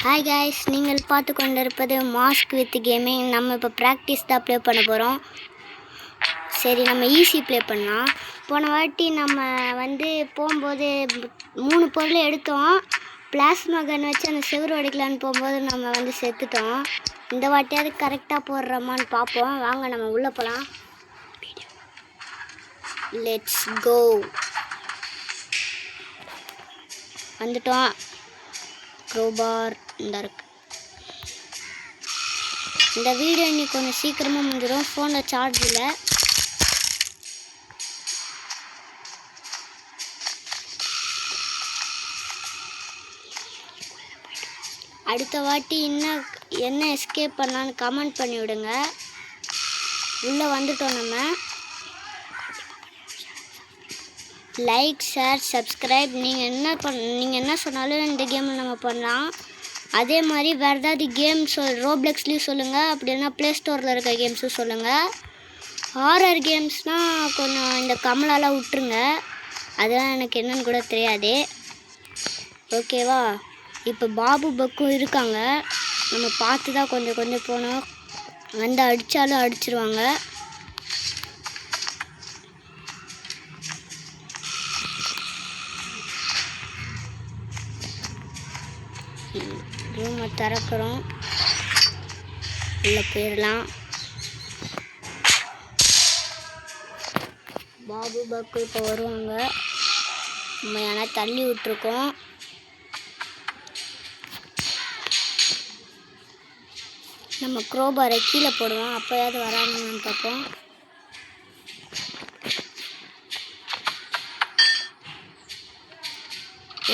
Hi guys, நீங்கள் பார்த்து கொண்டிருப்பது மாஸ்க் வித் கேமிங். நம்ம இப்போ ப்ராக்டிஸ் தான் ப்ளே பண்ண போகிறோம். சரி, நம்ம ஈஸி ப்ளே பண்ணலாம். போன வாட்டி நம்ம போகும்போது 3 பொருள் எடுத்தோம். பிளாஸ்மா கன் வச்சு அந்த செவுரு உடைக்கலான்னு போகும்போது நம்ம செத்துட்டோம். இந்த வாட்டியாவது கரெக்டாக போடுறோமான்னு பார்ப்போம். வாங்க நம்ம உள்ளே போகலாம். Let's go. வந்துட்டோம். க்ரோபார் இந்த இருக்கு. இந்த வீடியோ இன்னைக்கு கொஞ்சம் சீக்கிரமாக முடிஞ்சிடும். ஃபோனில் சார்ஜ் இல்லை. அடுத்த வாட்டி என்ன எஸ்கேப் பண்ணலான்னு கமெண்ட் பண்ணி விடுங்க. உள்ளே வந்துட்டோம். நம்ம லைக், ஷேர், சப்ஸ்கிரைப். நீங்கள் என்ன சொன்னாலும் இந்த கேமில் நம்ம பண்ணலாம். அதே மாதிரி வேறு ஏதாவது கேம் ரோப்ளெக்ஸ்லேயும் சொல்லுங்கள். அப்படின்னா ப்ளே ஸ்டோரில் இருக்க கேம்ஸும் சொல்லுங்கள். ஹாரர் கேம்ஸ்னால் கொஞ்சம் இந்த கமலாலாம் விட்டுருங்க. அதெல்லாம் எனக்கு என்னன்னு கூட தெரியாது. ஓகேவா? இப்போ பாபு பக்கும் இருக்காங்க. நம்ம பார்த்து தான் கொஞ்சம் போனோம். அடித்தாலும் அடிச்சிருவாங்க. ரூமை திறக்கிறோம். உள்ளே போயிடலாம். பாபு பக்கு இப்போ வருவாங்க. நம்ம ஏன்னா தள்ளி விட்டுருக்கோம். நம்ம க்ரோபாரை கீழே போடுவோம். அப்போயாவது வராங்கன்னு பார்ப்போம்.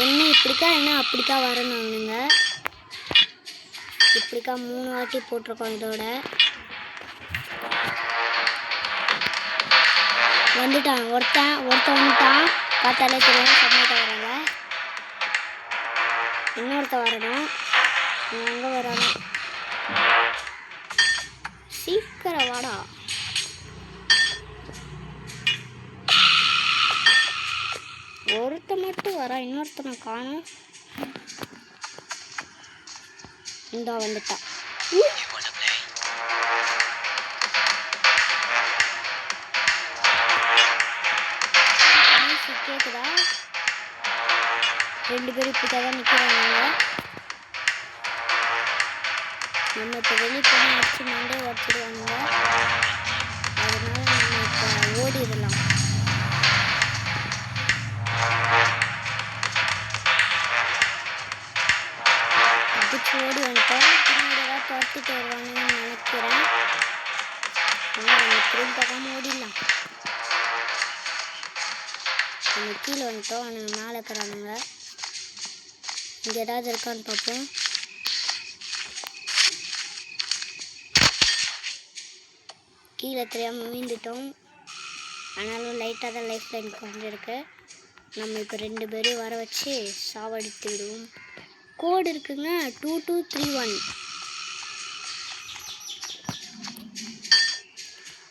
என்ன இப்படிக்கா என்ன அப்படிக்கா வரணுங்க. இப்படிக்கா 3 வாட்டி போட்டிருக்கோம். இதோட வந்துட்டான். ஒருத்தன் வந்துட்டான். பார்த்தாலே தெரியும். சமைக்க வராங்க. இன்னொருத்த வரணும். எங்கே வரணும்? சீக்கிரம் வாடா. ஒருத்த மட்டும் வரா. இன்னொருத்தனை காணும். இந்தா வந்துட்டா. கேக்குதா? 2 பேரும் இப்படிதான் நிற்கிறாங்க. நம்ம இப்போ வெளியே போய் அடிச்சு மண்டே வச்சிடுவாங்க. அதனால நம்ம இப்போ ஓடிடலாம். அடிச்சு ஓடி வந்துட்டோம். பின்னாடி ஏதாவது துரத்திட்டு வருவாங்கன்னு நினைக்கிறேன். நம்ம திரும்பி பார்க்காம ஓடிடலாம். நம்ம கீழே வந்துட்டோம். ஆனால் மேலே இருக்கிறானுங்க. இங்கே ஏதாவது இருக்கான்னு பார்ப்போம். கீழே தெரியாமல் மீண்டுட்டோம். ஆனாலும் லைட்டாக தான் லைஃப் லைன் குறைஞ்சிருக்கு. நம்ம இப்போ 2 பேரையும் வர வச்சு சாவடித்து விடுவோம். கோடு இருக்குங்க. 2231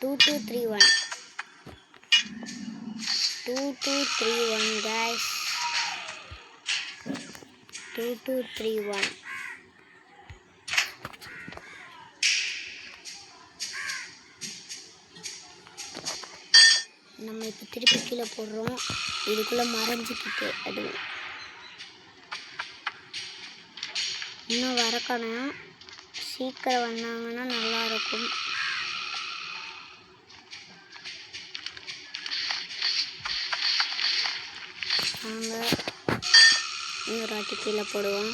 2231 2231 guys. 2231. நம்ம இப்போ திருப்பி கீழே போடுறோம். இதுக்குள்ளே மறைஞ்சிக்கிட்டு அதுவும் இன்னும் வரக்கணும். சீக்கிரம் வந்தாங்கன்னா நல்லாயிருக்கும். நாங்கள் இன்னொரு வாட்டி கீழே போடுவோம்.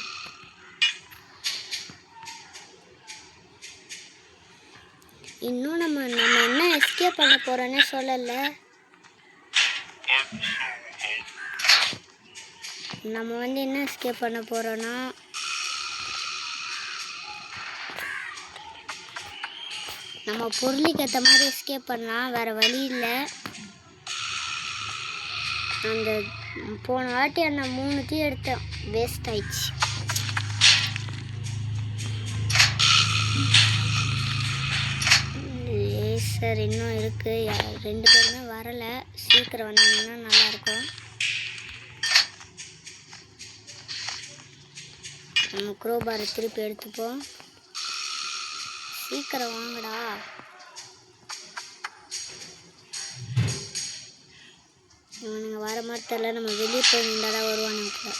இன்னும் நம்ம என்ன எஸ்கேப் பண்ண போகிறோன்னே சொல்லலை. நம்ம என்ன எஸ்கேப் பண்ண போகிறோன்னா நம்ம பொருளுக்கு ஏற்ற மாதிரி எஸ்கேப் பண்ணலாம். வேறு வழி இல்லை. அந்த போன வாட்டி அந்த 3 எடுத்தோம். வேஸ்ட் ஆயிடுச்சு. லேசர் இன்னும் இருக்குது. 2 பேருமே வரலை. சீக்கிரம் வந்தாங்கன்னா நல்லாயிருக்கும். நம்ம க்ரோபாரை திருப்பி எடுத்துப்போம். சீக்கிரம் வாங்கடா. இவனுங்க வர மாதிரி தெரியல. நம்ம வெளியே போய் நின்றாதான் வருவானுங்க.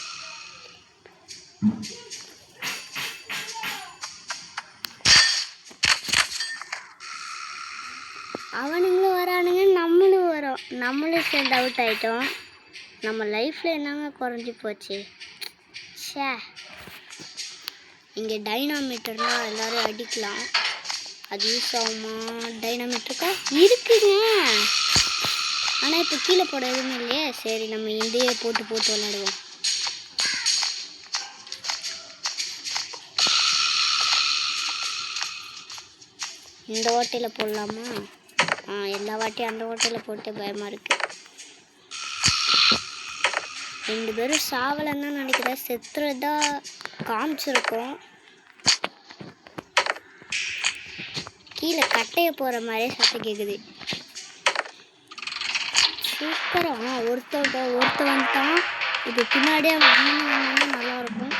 அவனுங்களும் வரானுங்க, நம்மளும் வரோம். நம்மளும் சேர்ந்து அவுட் ஆகிட்டோம். நம்ம லைஃப்பில் என்னங்க குறைஞ்சி போச்சு. ஷே, இங்கே டைனாமீட்டர்னால் எல்லோரும் அடிக்கலாம். அது யூஸ் ஆகுமா? டைனாமீட்டருக்கா இருக்குங்க. ஆனால் இப்போ கீழே போட எதுவுமே இல்லையே. சரி, நம்ம இதையே போட்டு விளையாடுவோம். இந்த ஓட்டையில் போடலாமா? எல்லா வாட்டியும் அந்த ஓட்டையில் போட்டு பயமாக இருக்குது. 2 பேரும் சாவலைன்னு தான் நினைக்கிறேன். செத்துறதா காமிச்சிருக்கோம். கீழே கட்டையை போகிற மாதிரியே சத்தம் கேட்குது. சூப்பராக ஒருத்த வந்துட்டான். இப்போ பின்னாடியே அவன் நல்லாயிருக்கும்.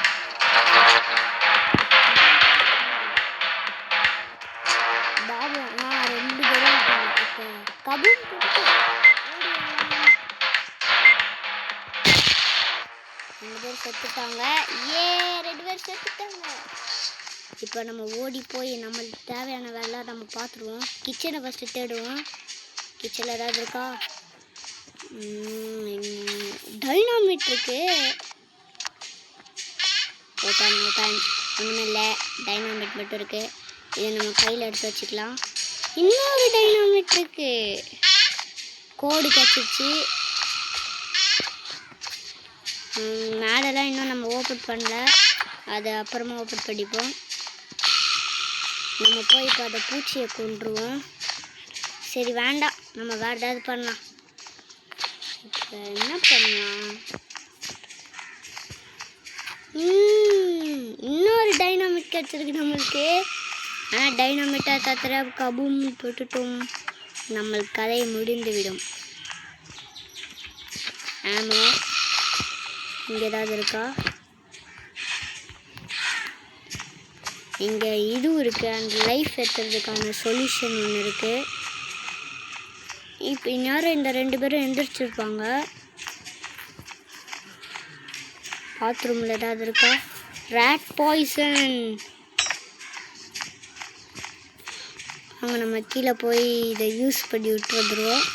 பாபு 2 பேரும் கபூல் செத்துட்டாங்க. 2 பேர் செத்துட்டாங்க. இப்போ நம்ம ஓடி போய் நம்மளுக்கு தேவையான வேலை நம்ம பார்த்துருவோம். கிச்சனை ஃபஸ்ட்டு தேடுவோம். கிச்சனில் ஏதாவது இருக்கா? டைனாமிட் இருக்கு. ஒன்றுமே இல்லை, டைனாமிட் மட்டும் இருக்கு. இதை நம்ம கையில் எடுத்து வச்சுக்கலாம். இன்னொரு டைனாமிட் இருக்கு. கோடு கச்சிச்சு. மேடெல்லாம் இன்னும் நம்ம ஓப்பன் பண்ணல. அதை அப்புறமா ஓப்பன் பண்ணிப்போம். நம்ம போய் இப்போ அதை பூச்சியை கொண்டுருவோம். சரி வேண்டாம், நம்ம வேறு ஏதாவது பண்ணலாம். இப்போ என்ன பண்ணலாம்? இன்னொரு டைனாமிட் கிடச்சிருக்கு நம்மளுக்கு. ஆனால் டைனாமிட்டாக தத்துற கபூம் தொட்டுட்டோம். நம்மளுக்கு கதையை முடிந்துவிடும். ஆமாம், இங்கே ஏதாவது இருக்கா? இங்கே இதுவும் இருக்குது. அந்த லைஃப் ஏற்றுறதுக்கான சொல்யூஷன் ஒன்று இருக்குது. இப்போ இந்நேரம் இந்த 2 பேரும் எந்திரிச்சிருப்பாங்க. பாத்ரூமில் ஏதாவது இருக்கா? Rat poison. அவங்க நம்ம கீழே போய் இதை யூஸ் பண்ணி விட்டு வந்துடுவோம்.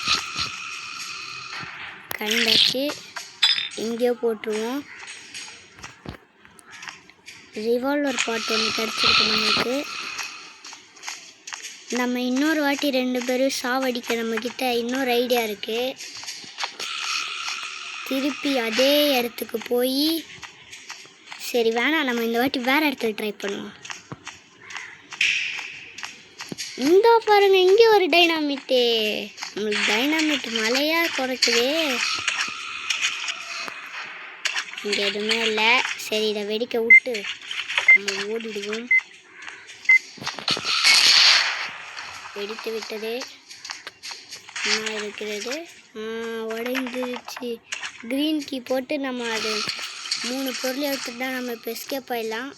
கண்டாச்சு, இங்கேயோ போட்டுருவோம். ரிவால்வர் பாட் ஒன்று கிடச்சிருக்கு நம்மளுக்கு. நம்ம இன்னொரு வாட்டி 2 பேரும் சாவடிக்க நம்மக்கிட்ட இன்னொரு ஐடியா இருக்குது. திருப்பி அதே இடத்துக்கு போய், சரி வேணாம், நம்ம இந்த வாட்டி வேறு இடத்துல ட்ரை பண்ணுவோம். இந்த பாருங்க, இங்கே ஒரு டைனாமிட்டு. நம்மளுக்கு டைனாமிட் மழையாக குறைக்குது. இங்கே எதுவுமே இல்லை. சரி, இதை வெடிக்க விட்டு நம்ம ஓடிடுவோம். வெடித்து விட்டது. என்ன இருக்கிறது? உடைந்துருச்சு. க்ரீன் கீ போட்டு நம்ம அது 3 பொருள் எடுத்துட்டு தான் நம்ம இப்போ எஸ்கேப் ஆகிடலாம்.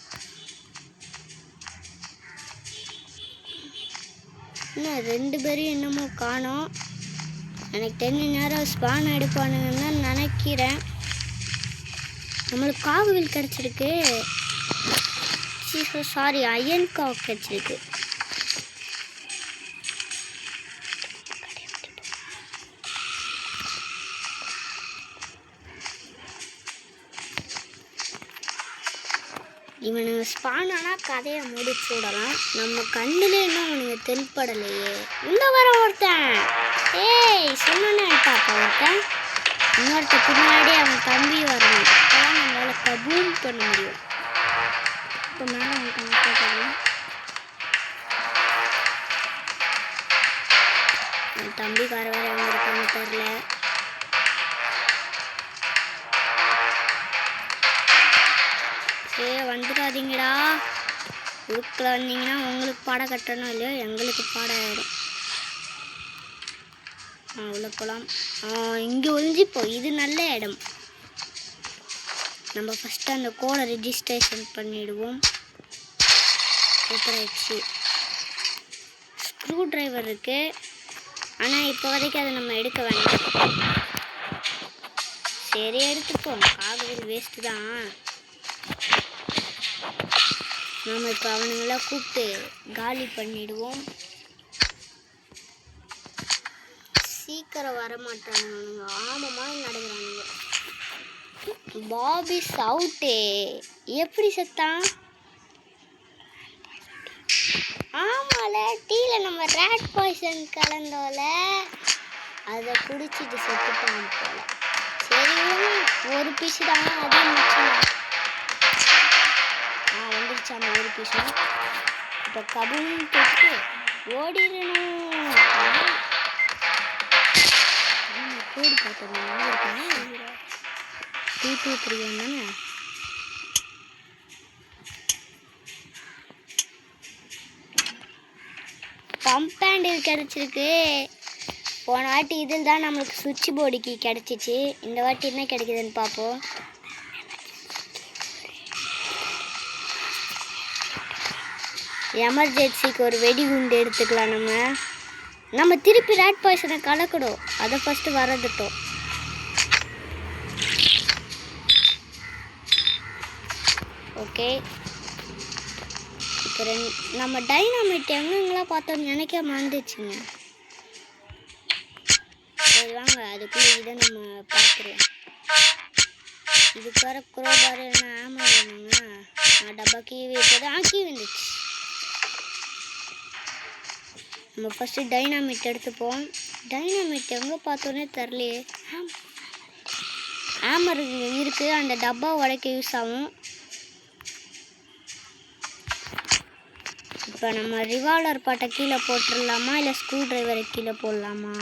இன்னும் 2 பேரையும் இன்னமும் காணோம். எனக்கு தெரிஞ்ச நேரம் ஸ்பான் எடுப்பானுங்கன்னு தான் நினைக்கிறேன். நம்மளுக்கு காவுவில் கிடச்சிருக்கு. சாரி, அயன் காவு கிடச்சிருக்கு. இவனுங்க ஸ்பான் ஆனால் கதையை முடிச்சு விடலாம். நம்ம கண்ணிலே இன்னும் அவனுங்க தென்படலையே. இந்த வர ஒருத்தன், ஏய் சொன்னான்ப்பா ஒருத்தன். இன்னொருத்த பின்னாடி அவன் தம்பி வரணும். அப்போதான் நம்மளால் கபூல் பண்ண முடியும். இப்போ மேலே அவன் கணக்காக என் தம்பிக்கார வேறு எங்கே இருக்கான்னு தெரில. வந்துடாதீங்கடா. உருக்கில் வந்தீங்கன்னா உங்களுக்கு பாடம் கட்டணும் இல்லையோ, எங்களுக்கு பாடம் ஆயிடும். உள்ள போகலாம். இங்கே ஒழிஞ்சிப்போம். இது நல்ல இடம். நம்ம ஃபஸ்ட்டு அந்த கோடை ரெஜிஸ்ட்ரேஷன் பண்ணிவிடுவோம். ஆயிடுச்சு. ஸ்க்ரூ டிரைவர் இருக்குது, ஆனால் இப்போ வரைக்கும் அதை நம்ம எடுக்க வேண்டாம். சரி எடுத்துப்போம், காகவில் வேஸ்ட்டு தான். நம்ம இப்போ அவனுங்களாம் கூப்பிட்டு காலி பண்ணிடுவோம். சீக்கிரம் வர மாட்டானுங்க, ஆமாம்மா நடக்கிறானுங்க. பாபி சவுட்டே எப்படி செத்தான்? ஆமால டீயில் நம்ம ரேட் பாய்சன் கலந்தோல, அதை குடிச்சிட்டு செத்துட்டான் போல. சரி ஒரு பீஸு தான், அதே மிச்சம். வந்துருச்சு அந்த ஒரு பீஸு. இப்போ கபூன்னு தொட்டு ஓடிடணும். கோடு பார்த்தோம் 223 தானே. பம்ப் ஹேண்டில் கிடச்சிருக்கு. போன வாட்டி இதில் தான் நம்மளுக்கு சுவிட்ச் போர்டுக்கு கிடச்சிச்சு. இந்த வாட்டி என்ன கிடைக்குதுன்னு பார்ப்போம். எமர்ஜென்சிக்கு ஒரு வெடிகுண்டு எடுத்துக்கலாம். நம்ம திருப்பி ரேட் பாய்சனை கலக்கணும், அதை ஃபஸ்ட்டு வரதுட்டோம். ஓகே, இப்போ நம்ம டைனாமைட் எங்கெங்கெல்லாம் பார்த்தோம்னு நினைக்க மறந்துச்சுங்க. சரி வாங்க, அதுக்குள்ளே இதை நம்ம பார்த்துருவோம். இதுக்கு வர குரோபார் என்ன ஆமாம் வேணுங்க. டப்பா கீவி இப்போதான் கீ வந்துச்சு. நம்ம ஃபஸ்ட்டு டைனாமைட் எடுத்துப்போம். டைனாமைட் எங்கே பார்த்தோன்னே தெரிலையே. ஹேமர் இருக்குது, அந்த டப்பா உடைக்க யூஸ் ஆகும். இப்போ நம்ம ரிவால்வர் பாட்டை கீழே போட்டுடலாமா, இல்லை ஸ்க்ரூ டிரைவரை கீழே போடலாமா?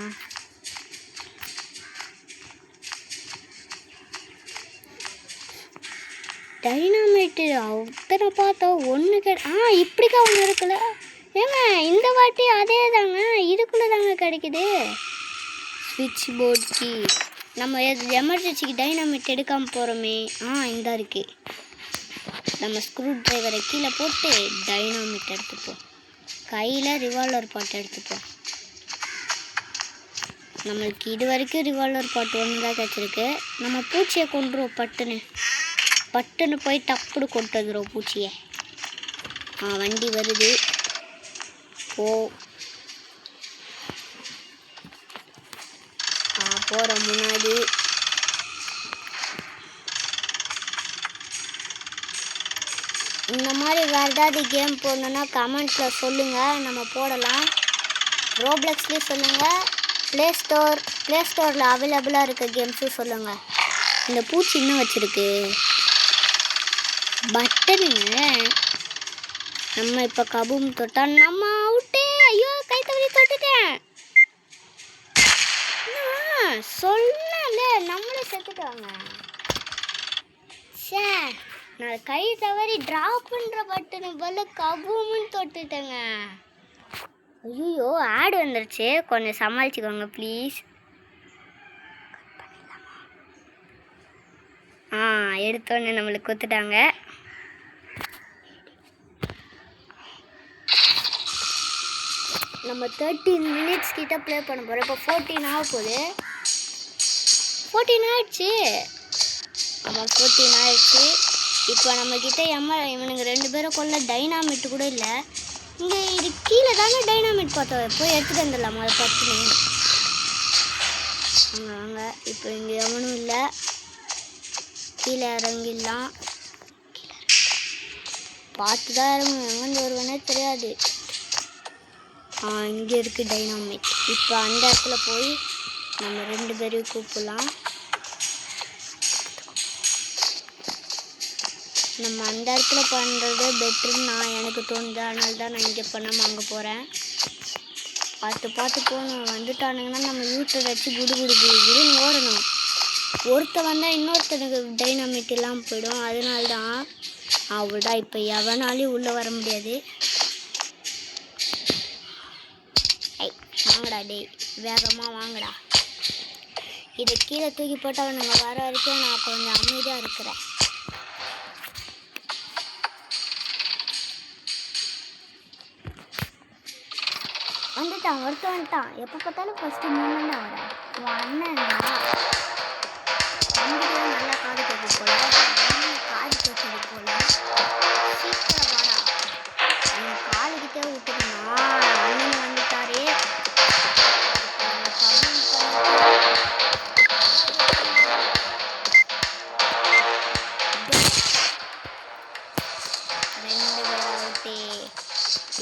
டைனாமைட்டு அத்தனை பார்த்தோம், ஒன்று இப்படிக்கா ஒன்று இருக்குல்ல. ஏங்க இந்த வாட்டி அதே தாங்க, இதுக்குள்ளே தாங்க கிடைக்குது. ஸ்விட்ச் போர்டு கீ. நம்ம எமர்ஜென்சிக்கு டைனாமைட் எடுக்காமல் போகிறோமே. இந்த இருக்குது. நம்ம ஸ்க்ரூ டிரைவரை கீழே போட்டு டைனாமைட் எடுத்துப்போம். கையில் ரிவால்வர் பாட்டு எடுத்துப்போம். நம்மளுக்கு இது வரைக்கும் ரிவால்வர் பாட்டு ஒன்று தான் கிடச்சிருக்கு. நம்ம பூச்சியை கொண்டுருவோம். பட்டுன்னு போய் டப்புடு கொண்டு வந்துடும் பூச்சியை. வண்டி வருது. போகிற முன்னாடி இந்த மாதிரி வேறு ஏதாவது கேம் போடணுன்னா கமெண்ட்ஸில் சொல்லுங்கள், நம்ம போடலாம். ரோப்ளெக்ஸ்லேயும் சொல்லுங்கள், ப்ளே ஸ்டோரில் அவைலபிளாக இருக்க கேம்ஸும் சொல்லுங்கள். இந்த பூச்சி இன்னும் வச்சுருக்கு பட்டனுங்க. நம்ம இப்போ கபூம் தொட்டா நம்ம அவுட்டு. ஐயோ கை தவறி தொட்டுட்டேன். சொல்லல நம்மளே செத்துட்டாங்க. நான் கை தவறி ட்ராப் பண்ணுற பட்டனு போல கபூம்னு தொட்டுட்டேங்க. ஐயோ ஆடு வந்துருச்சு, கொஞ்சம் சமாளிச்சுக்கோங்க ப்ளீஸ். எடுத்தோடனே நம்மளுக்கு கொத்துட்டாங்க. நம்ம 13 மினிட்ஸ் கிட்ட ப்ளே பண்ண போகிறோம். இப்போ 14 ஆக போகுது. 14 ஆயிடுச்சு. ஆமாம் 14 ஆயிடுச்சு. இப்போ நம்மக்கிட்ட இவனுங்க 2 பேரும் கொள்ள டைனாமிட் கூட இல்லை. இங்கே இது கீழே தானே டைனாமிட் பார்த்தோம். போய் எடுத்துகிட்டு வந்துடலாமா அதை பார்த்துன்னு. வாங்க இப்போ இங்கே எவனும் இல்லை. கீழே இறங்கிடலாம். பார்த்து தான் இறங்கும், எங்கேருந்து வருவேனே தெரியாது. இங்கே இருக்குது டைனாமைட். இப்போ அந்த இடத்துல போய் நம்ம 2 பேரையும் கூப்பிடலாம். நம்ம அந்த இடத்துல பண்ணுறது பெட்டருன்னு எனக்கு தோணுது. அதனால தான் நான் இங்கே பண்ணாமல் அங்கே போகிறேன். பார்த்து போகணும். வந்துட்டானுங்கன்னா நம்ம யூட்டை வச்சு குடுன்னு ஓடணும். ஒருத்த வந்தால் இன்னொருத்தனுக்கு டைனாமைட் இல்லாமல் போயிடும். அதனால தான் அவ்வளோதான். இப்போ எவனாலையும் உள்ளே வர முடியாது. வாங்கடா டேய், வேகமாக வாங்கடா. இதை கீழே தூக்கி போட்டால் நாங்கள் வர வரைக்கும் நான் கொஞ்சம் அமைதியாக இருக்கிறேன். வந்துட்டான். எப்போ பார்த்தாலும் ஃபஸ்ட்டு நீ தான் வரேன். உன் அண்ணன்டா தம்பிக்கு நல்லா காது கேட்குது போல, காது கேட்குது போல. சீக்கிரம் வாடா, என் காதுகிட்டே விட்டுக்கணும். அண்ணன் வந்துட்டாரே.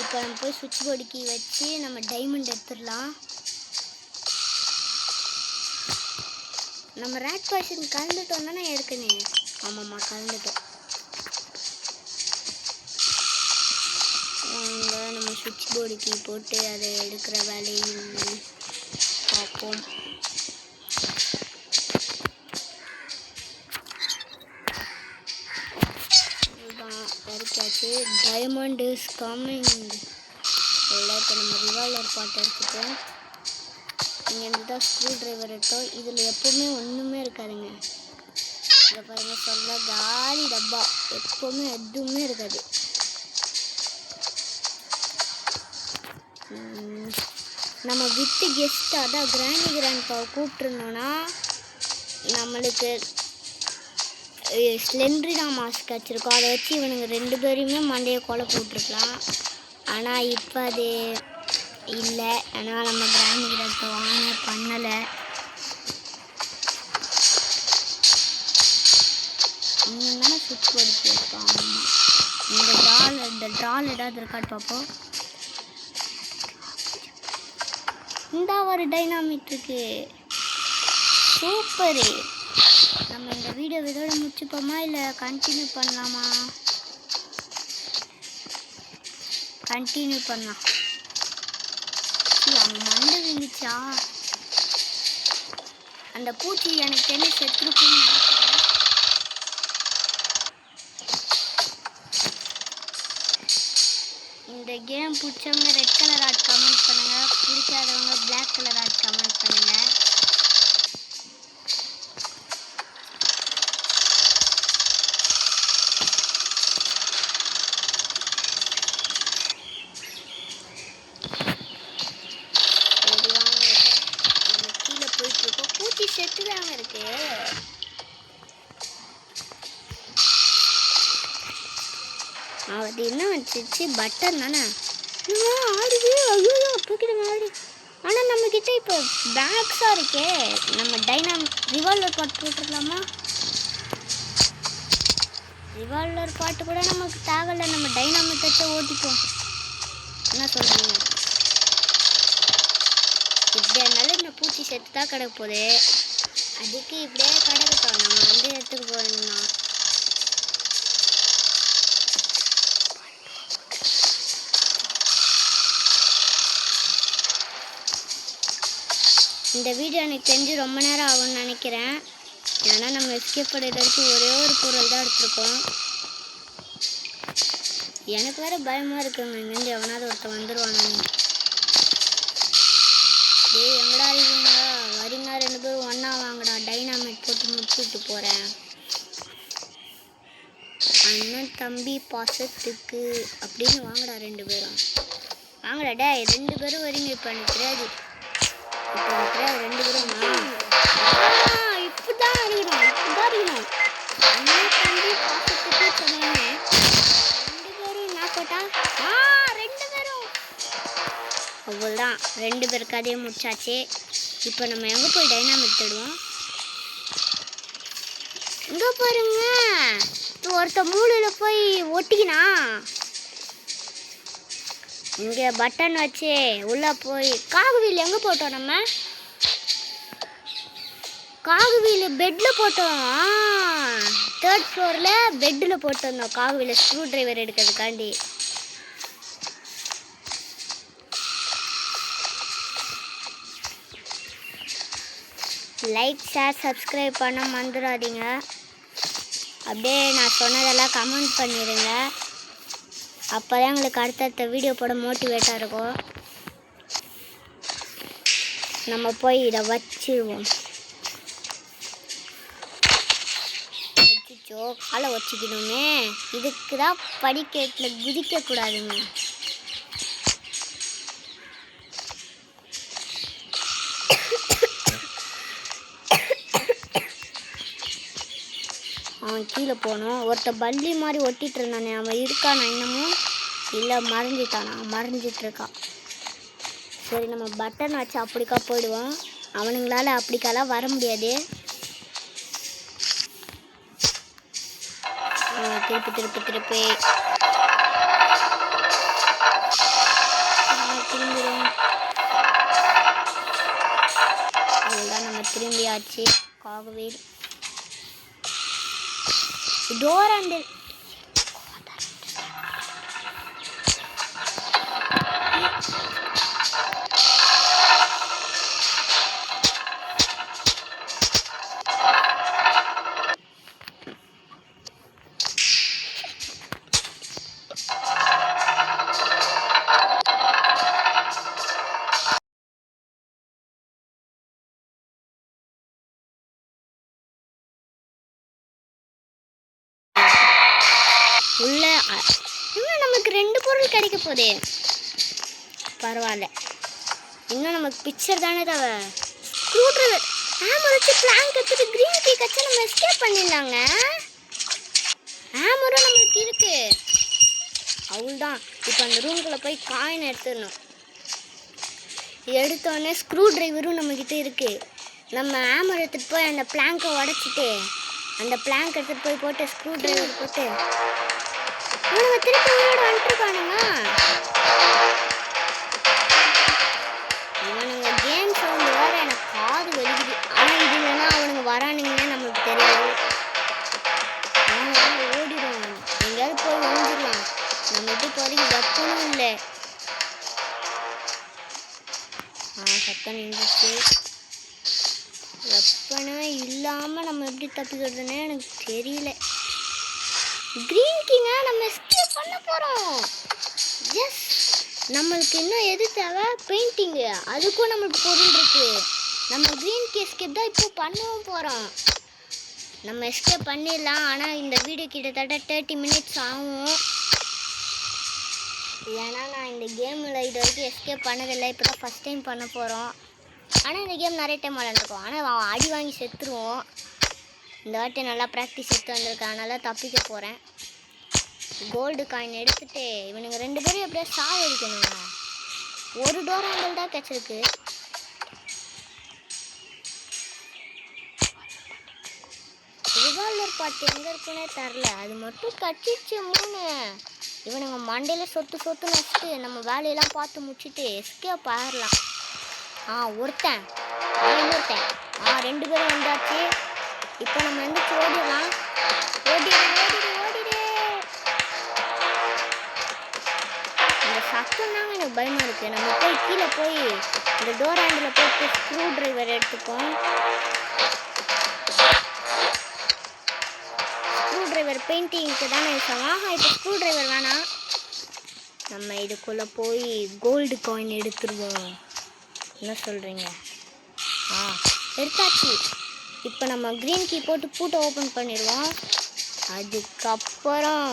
இப்போ நம்ம போய் சுவிட்ச் போர்டு கீ வச்சு நம்ம டைமண்ட் எடுத்துடலாம். நம்ம ரேட் பாஷன் கலந்துட்டோம் தானே ஏற்கனவே. ஆமாம்மா கலந்துட்டோம். நம்ம சுவிட்ச் போர்டு கீ போட்டு அதை எடுக்கிற வேலையும் பார்ப்போம். வரைக்காச்சு டைமண்ட் இஸ் கம்மிங். இப்போ நம்ம ரிவால்வர் பாட்டு எடுத்துட்டோம். இங்கேருந்து தான் ஸ்க்ரூ டிரைவர் எடுத்தோம். இதில் எப்போவுமே ஒன்றுமே இருக்காதுங்க. இதை பாருங்க, சொல்ல காலி டப்பா, எப்போவுமே எதுவுமே இருக்காது. நம்ம விட்டு கெஸ்ட் அதான் கிராண்ட்பாவை கூப்பிட்டுருந்தோன்னா நம்மளுக்கு ஸ்லெண்ட்ரினா மாஸ்க் வச்சுருக்கோம். அதை வச்சு இவனுங்க 2 பேரையுமே மண்டையை கொலை போட்டிருக்கலாம். ஆனால் இப்போ அது இல்லை. ஆனால் நம்ம கிராண்ட் வாங்க பண்ணலை. இன்னும் தானே சுவிட்ச் போர்டு போயிருக்கோம். இந்த ட்ரால் ஏதாவது இருக்கான்னு பார்ப்போம். இந்த ஒரு டைனாமிட் இருக்கு, சூப்பரு. நம்ம இந்த வீடியோ இதோட முடிச்சுப்போமா இல்லை கண்டினியூ பண்ணலாமா? கண்டினியூ பண்ணலாம். அவன் மண்டை விழுந்துச்சா? அந்த பூச்சி எனக்கு தெரிஞ்சு செத்துருக்குன்னு நினைக்கிறேன். இந்த கேம் பிடிச்சவங்க ரெட் கலர் ஆட் கமெண்ட் பண்ணுங்க, பிடிக்காதவங்க பிளாக் கலர் ஆட் கமெண்ட் பண்ணுங்க. பூச்சி செட்டு தாங்க இருக்கு. அது என்ன வச்சிருச்சு, பட்டன் தானே ஆடுது. ஐயோ தூக்கிடுங்க ஆடு. ஆனால் நம்மக்கிட்ட இப்போ பேக்ஸாக இருக்கே. நம்ம ரிவால்வர் பாட்டு போட்டுடலாமா? ரிவால்வர் பாட்டு கூட நமக்கு தேவையில்லை. நம்ம டைனாமிக் வச்சு ஓட்டிப்போம். என்ன சொல்கிறீங்க? இப்படியா இருந்தாலும் இந்த பூச்சி செத்து தான் கிடக்க போகுது. அதுக்கு இப்படியே கிடக்கட்டும். நம்ம எடுத்துக்க போறோம்னா இந்த வீடியோ எனக்கு தெரிஞ்சு ரொம்ப நேரம் ஆகும்னு நினைக்கிறேன். ஏன்னா நம்ம எஸ்கேப் பண்ணுறதுக்கு ஒரே ஒரு பொருள் தான் எடுத்துருக்கோம். எனக்கு வேறு பயமாக இருக்குங்க, இங்கேருந்து எவனாவது ஒருத்தன் வந்துடுவானு. டேய் எங்கடா இருக்கீங்க? வரீங்க 2 பேரும் ஒன்றா வாங்கடா. டைனாமிக் போட்டு முடிச்சுட்டு போகிறேன். அண்ணன் தம்பி பாசத்துக்கு அப்படின்னு வாங்கடா 2 பேரும். வாங்கடா டே, 2 பேரும் வரீங்க. இப்போ எனக்கு தெரியாது. இப்போ எனக்கு தெரியாது 2 பேரும். இப்படிதான் இருக்கணும். அண்ணன் தம்பி பாசத்துக்கு சொன்னேன். 2 பேரும் நான் போட்டா 2 பேரும் அவ்வளோதான். 2 பேர் கதையை முடிச்சாச்சு. இப்போ நம்ம எங்கே போய் டைனாமிக் தேடுவோம்? இங்கே பாருங்க, இப்போ ஒருத்த மூலையில் போய் ஒட்டிக்கினா. இங்கே பட்டன் வச்சு உள்ளே போய் காகுவீல் எங்கே போட்டோம்? நம்ம காகுவீல் பெட்டில் போட்டோம். 3rd ஃப்ளோரில் பெட்டில் போட்டிருந்தோம் காகுவீல் ஸ்க்ரூ டிரைவர் எடுக்கிறதுக்காண்டி. லைக் ஷேர் சப்ஸ்கிரைப் பண்ண மறந்துடாதீங்க. அப்படியே நான் சொன்னதெல்லாம் கமெண்ட் பண்ணிடுங்க. அப்போ தான் எங்களுக்கு அடுத்தடுத்த வீடியோ போட மோட்டிவேட்டாக இருக்கும். நம்ம போய் இதை வச்சுருவோம். வச்சுச்சோ காலை வச்சுக்கணுமே. இதுக்கு தான் படிக்கட்டில் குதிக்கக்கூடாதுங்க. அவன் கீழே போகணும். ஒருத்த பல்லி மாதிரி ஒட்டிகிட்டு இருந்தானே, அவன் இருக்கானா இன்னமும்? இல்லை, மறைஞ்சிட்டானா? மறைஞ்சிட்ருக்கான். சரி, நம்ம பட்டன் வச்சு அப்படிக்கா போயிடுவோம். அவனுங்களால அப்படிக்காலாம் வர முடியாது. திருப்பி திருப்பி திருப்பி திரும்பிடும். அதுதான் நம்ம திரும்பியாச்சு. காகவேல் டோர் ஹேண்டில் உள்ள இன்னும் நமக்கு 2 பொருள் கிடைக்க போதே. பரவாயில்ல, இன்னும் நமக்கு பிக்சர் தானே தேவை. ஸ்க்ரூ ட்ரைவர் ஹேமர் வச்சு பிளாங்க் எடுத்துட்டு கிரீன் கீ கட்சி நம்ம எஸ்கேப் பண்ணிடலாங்க. ஹேமரும் நம்மளுக்கு இருக்கு. அவ்வளோதான். இப்போ அந்த ரூம்குள்ளே போய் காயின் எடுத்துடணும். எடுத்தோடனே ஸ்க்ரூ ட்ரைவரும் நம்மக்கிட்ட இருக்கு. நம்ம ஹேமர் எடுத்துகிட்டு போய் அந்த பிளாங்கை உடச்சிட்டு அந்த பிளாங்க் எடுத்துகிட்டு போய் போட்டு ஸ்க்ரூ ட்ரைவர் போட்டு இவனுங்க திருப்பி உயிரோட வந்துட்டுருக்கானுங்க. இவனுங்க கேம் சவுண்டு வேறு எனக்கு காது வலிக்குது. ஆனால் இது இல்லைன்னா அவனுங்க வரானுங்கன்னே நம்மளுக்கு தெரியாது. நாங்கள் ஓடிடுவோம், எங்கேயாவது போய் ஒழிஞ்சிடலாம். நம்ம வீட்டுக்கு வரைக்கும் வெப்பனும் இல்லை. சத்தம் நின்றுச்சு. வெப்பனே இல்லாமல் நம்ம எப்படி தப்பிக்கிறதுனே எனக்கு தெரியல. கிரீன் கிங்கை நம்ம எஸ்கேப் பண்ண போகிறோம். எஸ், நம்மளுக்கு இன்னும் எது தேவை? பெயிண்டிங்கு. அதுக்கும் நம்மளுக்கு பொருள் இருக்குது. நம்ம கிரீன் கீ எஸ்கேப் தான் இப்போ பண்ணவும் போகிறோம். நம்ம எஸ்கேப் பண்ணிடலாம். ஆனால் இந்த வீடியோ கிட்டத்தட்ட 30 minutes ஆகும். ஏன்னா நான் இந்த கேமில் இது வரைக்கும் எஸ்கேப் பண்ணதில்லை. இப்போ தான் ஃபஸ்ட் டைம் பண்ண போகிறோம். ஆனால் இந்த கேம் நிறைய டைம் விளாண்டுருக்கோம். ஆனால் அடி வாங்கி செத்துருவோம். இந்த வாட்டி நல்லா ப்ராக்டிஸ் எடுத்து வந்திருக்கேன். அதனால் தப்பிக்க போகிறேன். கோல்டு காயின் எடுத்துகிட்டு இவனுங்க 2 பேரும் எப்படியா சாவடிக்கணுங்க. ஒரு டோர் ஹேண்டில் தான் கிடச்சிருக்கு. ரிவால்வர் பாட்டு எங்கே இருக்குன்னே தரல. அது மட்டும் கட்டிச்சு 3. இவனுங்க மண்டையில் சொத்து நச்சுட்டு நம்ம வேலையெல்லாம் பார்த்து முடிச்சுட்டு எஸ்கேப் ஆயிடலாம். ஒருத்தன் இன்னொருத்தன் 2 பேரும் வந்தாச்சு. இப்போ நம்ம எந்திரிச்சு ஓடிடலாம். ஓடிடு. இந்த சத்தம் தாங்க எனக்கு பயமாக இருக்குது. நம்ம போய் கீழே போய் இந்த டோர் ஹேண்டில் போட்டு ஸ்க்ரூ ட்ரைவர் எடுத்துப்போம். ஸ்க்ரூ ட்ரைவர் பெயிண்டிங்க்கு தானே யூஸ் ஆகும். இப்போ ஸ்க்ரூ ட்ரைவர் வேணாம். நம்ம இதுக்குள்ளே போய் கோல்டு காயின் எடுத்துருவோம். என்ன சொல்கிறீங்க? எடுத்தாச்சு. இப்போ நம்ம க்ரீன் கீ போட்டு பூட்டை ஓப்பன் பண்ணிடுவோம். அதுக்கப்புறம்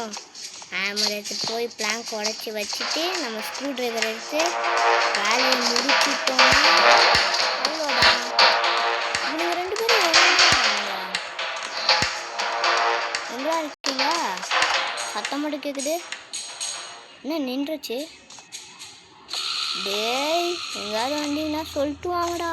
ஹேமர் எடுத்துகிட்டு போய் பிளாங்க் உடச்சி வச்சுட்டு நம்ம ஸ்க்ரூ ட்ரைவர் எடுத்து வேலையை முடிச்சுட்டோம்னா அவ்வளோதான். இவங்க 2 பேரும் எங்கேயா இருக்கீங்க? சத்தம் மட்டும் கேட்குது. என்ன நின்றுச்சு? டேய், எங்கேயாவது வந்தீங்கன்னா சொல்லிட்டு வாங்கடா.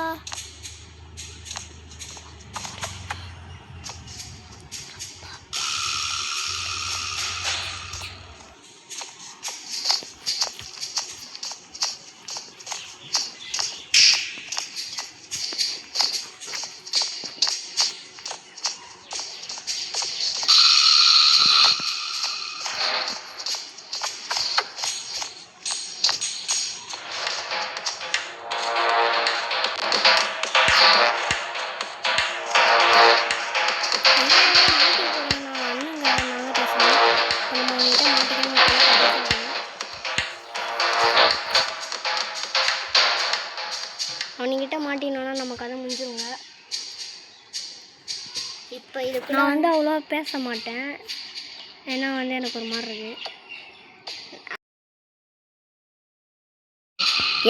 அவனிக்கிட்ட மாட்டினோன்னா நம்ம கதை முடிஞ்சிருங்க. இப்போ இதுக்கு நான் வந்து அவ்வளோவா பேச மாட்டேன். ஏன்னா வந்து எனக்கு ஒரு மாதிரி இருக்குது.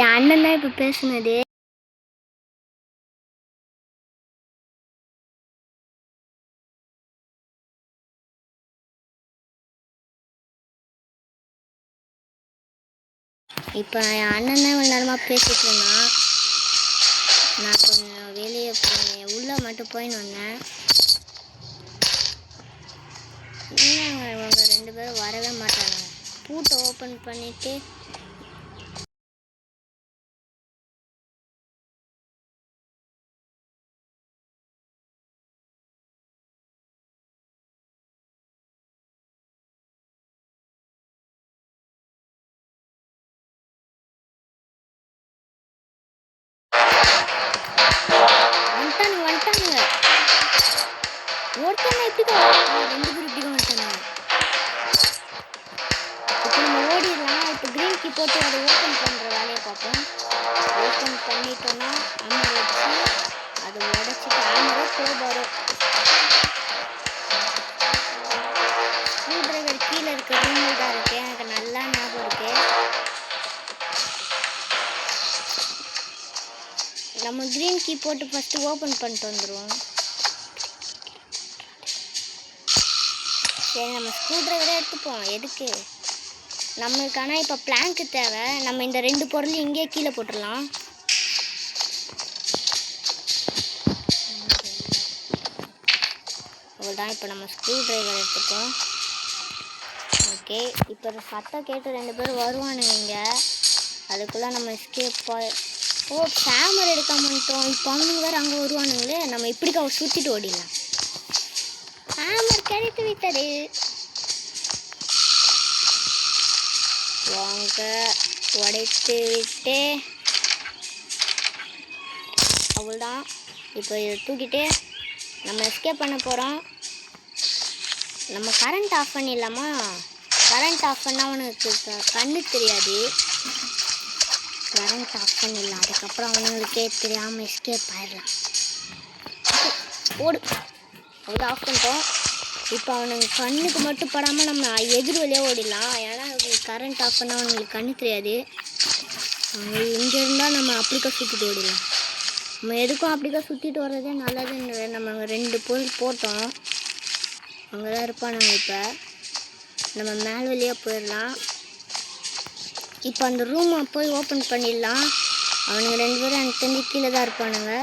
என் அண்ணன் தான் இப்போ பேசுனது. இப்போ என் அண்ணன் தான் இவ்வளோ நேரமாக பேசிட்டு இருந்தான். நான் கொஞ்சம் வெளியே போய் உள்ளே மட்டும் போயின்னு வந்தேன். என்னங்க இவங்க 2 பேரும் வரவே மாட்டாங்க. பூட்டை ஓப்பன் பண்ணிவிட்டு வந்துட்டானுங்க. ஒருத்தனை எப்படி 2 பேர் இப்படி வந்துட்டானுங்க. இப்போ நம்ம ஓடிடலாம். இப்போ க்ரீன் கீ போட்டு அதை ஓப்பன் பண்ணுற வேலையை பார்ப்போம். ஓப்பன் பண்ணிட்டோன்னா ஆமர் வச்சு அதை உடச்சிட்டு ஆமரோ போபாரோ ஸ்க்ரூ ட்ரைவர் கீழே இருக்க ரூமில் தான் இருக்குது. எனக்கு நல்லா ஞாபகம் இருக்குது. நம்ம க்ரீன் கீ போட்டு ஃபஸ்ட்டு ஓப்பன் பண்ணிட்டு வந்துடுவோம். சரி நம்ம ஸ்க்ரூ ட்ரைவரே எடுத்துப்போம். எதுக்கு நம்மளுக்கு? ஆனால் இப்போ பிளாங்க்கு தேவை. நம்ம இந்த 2 பொருளையும் இங்கேயே கீழே போட்டுடலாம். அவ்வளோதான். இப்போ நம்ம ஸ்க்ரூ ட்ரைவர் எடுத்துப்போம். ஓகே, இப்போ சத்தம் கேட்டு 2 பேர் வருவானுங்க இங்கே. அதுக்குள்ளே நம்ம எஸ்கேப் கேமரா எடுக்காம வந்துட்டோம். இப்போ அவனுங்க வேறு அங்கே வருவானுங்களே. நம்ம இப்படிக்கா சுற்றிட்டு ஓடிடலாம். கேமரா கிடைத்து விட்டது. வாங்க உடைத்து விட்டு அவ்வளோதான். இப்போ இதை தூக்கிட்டு நம்ம எஸ்கேப் பண்ண போகிறோம். நம்ம கரண்ட் ஆஃப் பண்ணிடலாமா? கரண்ட் ஆஃப் பண்ணால் அவனுக்கு கண்ணு தெரியாது. கரண்ட் ஆஃப் பண்ணிடலாம். அதுக்கப்புறம் அவனுங்களுக்கே தெரியாமல் எஸ்கேப் ஆகிடலாம். ஓடு. அவ்வளோ ஆஃப் பண்ணிட்டோம். இப்போ அவனுக்கு கண்ணுக்கு மட்டும் படாமல் நம்ம எதிர் வழியாக ஓடிடலாம். ஏன்னா கரண்ட் ஆஃப் பண்ணால் அவனுங்களுக்கு கண்ணு தெரியாது. இங்கே இருந்தால் நம்ம அப்படிக்கா சுற்றிட்டு ஓடிடலாம். நம்ம எதுக்கும் அப்படிக்கா சுற்றிட்டு வர்றதே நல்லதுன்னு நம்ம அங்கே 2 பொருள் போட்டோம். அங்கே தான் இருப்பானுங்க. இப்போ நம்ம மேல் வழியாக போயிடலாம். இப்போ அந்த ரூமை போய் ஓப்பன் பண்ணிடலாம். அவனுங்க 2 பேரும் எனக்கு தெரிஞ்சு கீழே தான் இருப்பானுங்க.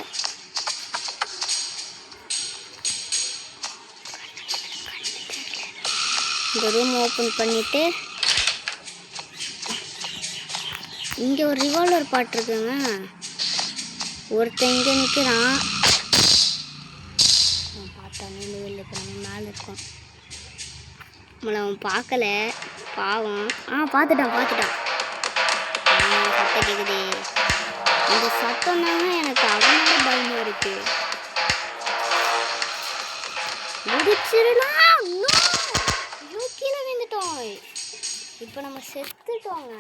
இந்த ரூம் ஓப்பன் பண்ணிவிட்டு இங்கே ஒரு ரிவால்வர் பாட்டிருக்குங்க. ஒருத்தன் இங்கே நிற்கிறான். பார்த்தா வெளியில் இப்போ நம்ம மேலே இருக்கோம். நம்மளை அவன் பார்க்கல, பாவம். பார்த்துட்டான். சத்தம் கேட்குது. இந்த சத்தம் தாங்க எனக்கு அவனோட பயமாக இருக்கு. முடிச்சிடலாம். கீழே விழுந்துட்டோம். இப்போ நம்ம செத்துட்டோங்க.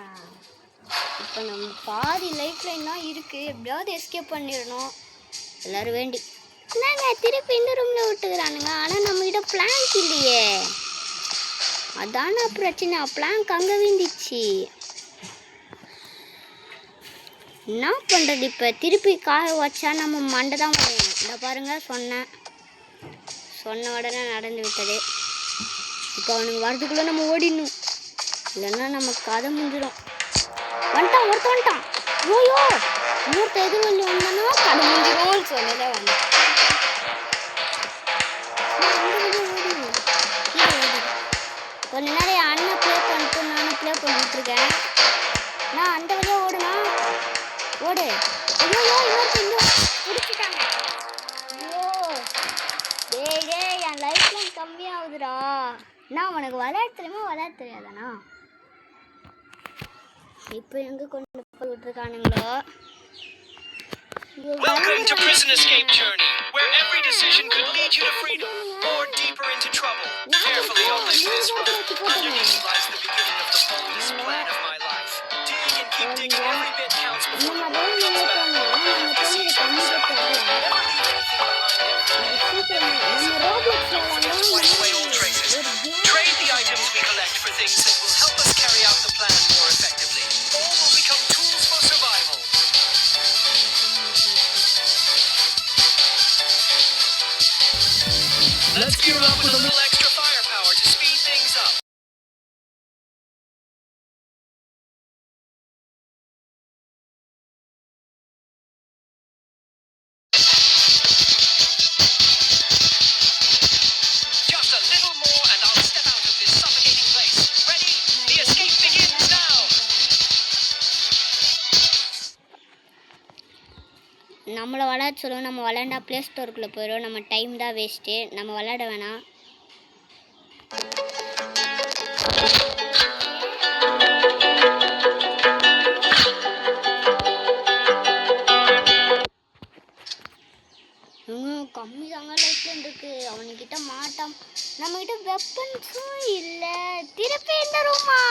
இப்போ நம்ம பாதி லைஃப் லைன் தான் இருக்குது. எப்படியாவது எஸ்கேப் பண்ணிடணும் எல்லோரும் வேண்டி. இல்லைங்க திருப்பி இந்த ரூமில் விட்டுக்கிறானுங்க. ஆனால் நம்மகிட்ட பிளாங்க் இல்லையே. அதான பிரச்சனை. பிளாங்க் அங்கே விழுந்துச்சு. என்ன பண்ணுறது? இப்போ திருப்பி காய வச்சா நம்ம மண்டை தான் முடியும். இந்த பாருங்கள், சொன்ன உடனே நடந்து விட்டது. இப்போ அவனுக்கு வரதுக்குள்ளே நம்ம ஓடிடணும். இல்லைன்னா நம்ம கதை முடிஞ்சிடும். ஒருத்தன் ஓயோ இன்னொருத்த எதிர் வண்டி வந்தானா கதை முடிஞ்சிடும்னு சொல்லல வந்தேன். கொஞ்ச நேரம் என் அண்ணன் ப்ளே பண்ணிட்டு நானும் ப்ளே பண்ணிட்டுருக்கேன். நான் அந்த வழியாக ஓடு. ஐயோ இன்னொருத்த பிடிச்சிட்டாங்க. டேய் என் லைஃப்லாம் கம்மியாகுதுடா. நான் உனக்கு விளையாட தெரியாதாண்ணா? இப்போ எங்கே கொண்டு போய் விட்டுருக்கானுங்களோ. Welcome to Prison Escape Journey, where every decision could lead you to freedom or deeper into trouble. Carefully don't listen this one. Underneath lies the beginning of the boldest plan of my life. Dig and keep digging. Every bit counts before the world comes back. The seas will decide. Never leave anything behind. Wipe away all traces. Trade the items we collect for things that will help us carry out the plan more effectively. All will become tools for survival. Let's gear up with a little extra firepower to speed things up. நம்மளை விளையாட சொல்லுவோம். நம்ம விளையாண்டா play ஸ்டோருக்குள்ளே போயிடும். நம்ம time தான் waste. நம்ம விளையாட வேணாம். கம்மி தாங்க லைஃப்ல இருக்கு. அவனுக்கிட்ட மாட்டான். நம்மகிட்ட வெப்பன்ஸும் இல்லை. திருப்பி இந்த ரூமா.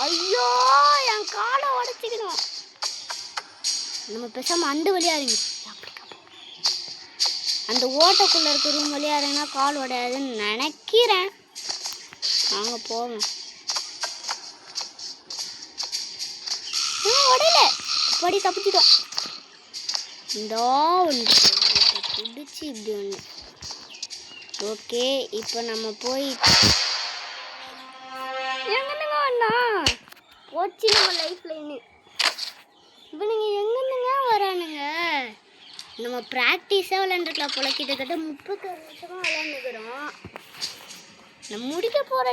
ஐயோ என் காலை உடச்சிக்கணும். நம்ம பேசாம அந்த வழியா இருங்க. அந்த ஓட்டக்குள்ள இருக்க ரூம் வழியா இருங்கன்னா கால் உடையாதுன்னு நினைக்கிறேன். நாங்க போவோம். உடையல படி தப்பிச்சிட்டோம். இந்த ஒன்று பிடிச்சி இப்படி ஒன்று. ஓகே இப்போ நம்ம போய் எங்கன்னுங்க அண்ணா போச்சு நம்ம லைஃப்ல இன்னும். இப்போ நீங்கள் எங்கேருந்துங்க வரானுங்க? நம்ம ப்ராக்டிஸாக விளையாண்டுருக்கலாம் போல. கிட்டத்தட்ட 31 நிமிஷமாக விளையாண்டுக்கிறோம். நம்ம முடிக்க போகிற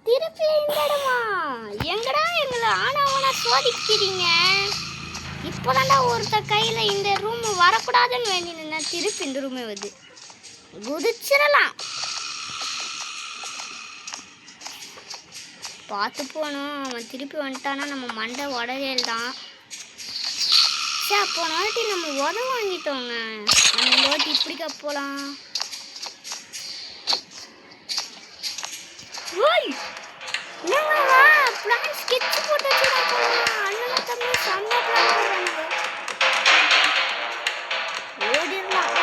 திருப்பி இந்த இடமா? எங்கடா எங்களை ஆனாவனா சோதிக்கிறீங்க? இப்போதான்டா ஒருத்தர் கையில் இந்த ரூம் வரக்கூடாதுன்னு வேண்டி நின்னா திருப்பி இந்த ரூமே வருது. குதிச்சிடலாம். பார்த்து போகணும். அவன் திருப்பி வந்துட்டானா நம்ம மண்டை உடல் தான். சரி போன வாட்டி நம்ம உதவ வாங்கிட்டோங்க. நம்ம இந்த வாட்டி இப்படிக்கா போகலாம். என்னங்களா பிளான் ஸ்கெட்ச் போட்டு வச்சுருக்கோம். அண்ணன் தம்பி செம்ம பிளான் போடுறாங்க. ஓடிடலாம்.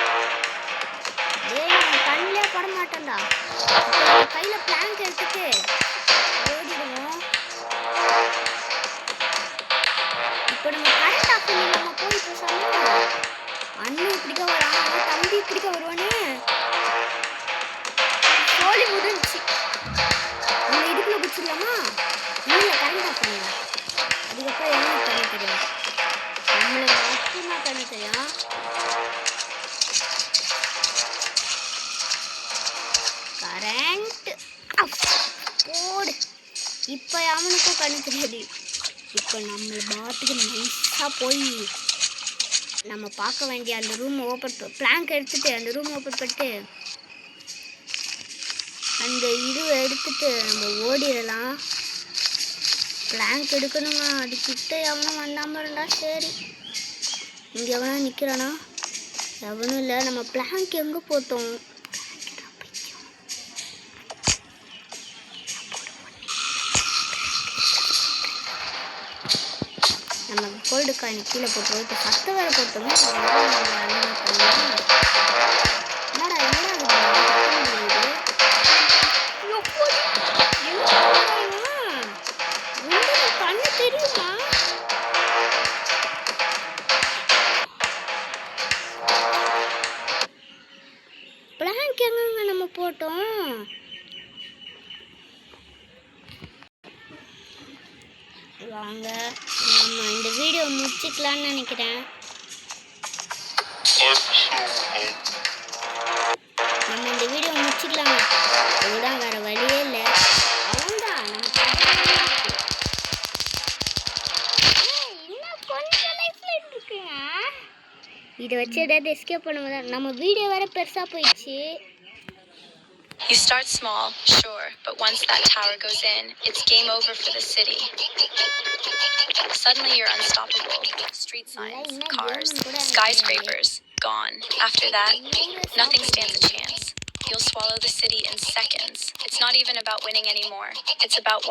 ஏய் நான் கண்ணிலே பட மாட்டேன்டா. கையில் பிளான் எடுத்துட்டு ஓடிடுவோம். இப்போ நம்ம கரெக்ட் ஆஃப் பண்ணி நம்ம போய் பேசணும். அண்ணன் இப்படிக்கா வரான், தம்பி இப்படிக்கா வருவானே. கோழி முடிஞ்சிச்சு. நம்ம இடுப்புல குச்சிடலாமா? இல்லை கரெக்ட் ஆஃப் பண்ணிடலாம். அதுக்கப்புறம் என்ன பண்ண தெரியும்? நம்மளுக்கு மட்டும்தான் பண்ண தெரியும். கரண்ட் போடு. இப்போ அவனுக்கும் கண்ணு தெரியாது. இப்போ நம்ம பாட்டுக்கு நைஸாக போய் நம்ம பார்க்க வேண்டிய அந்த ரூம் ஓப்பன் பிளாங்க் எடுத்துட்டு அந்த ரூம் ஓப்பன் பண்ணிட்டு அந்த இதுவை எடுத்துட்டு நம்ம ஓடிடலாம். பிளாங்க் எடுக்கணுங்க. அதுக்கிட்ட எவனும் வந்தாமல் இருந்தால் சரி. இங்கே எவனா நிற்கிறானா? எவனும் இல்லை. நம்ம பிளாங்க் எங்கே போட்டோம்? நம்ம கோல்டு காயின் கீழே போட்டுருவோம். இப்போ 10 வேறு போட்டோமே. என்னடா கண்ணு தெரியுமா? பிளாங்க் எங்கங்க நம்ம போட்டோம்? வாங்க நம்ம இந்த வீடியோ முடிச்சுக்கலான்னு நினைக்கிறேன். நம்ம இந்த வீடியோ முடிச்சுக்கலாங்க. அதுதான் வேற வழியே இல்லை. அவ்வளோதான். இன்னும் கொஞ்சம் லைஃப்ல இருக்குங்க. இதை வச்சு ஏதாவது எஸ்கேப் பண்ணுவோம். நம்ம வீடியோ வேற பெருசாக போயிடுச்சு. You start small, sure, but once that tower goes in, it's game over for the city. Suddenly you're unstoppable. Street signs, cars, skyscrapers, gone. After that, nothing stands a chance. You'll swallow the city in seconds. It's not even about winning anymore. It's about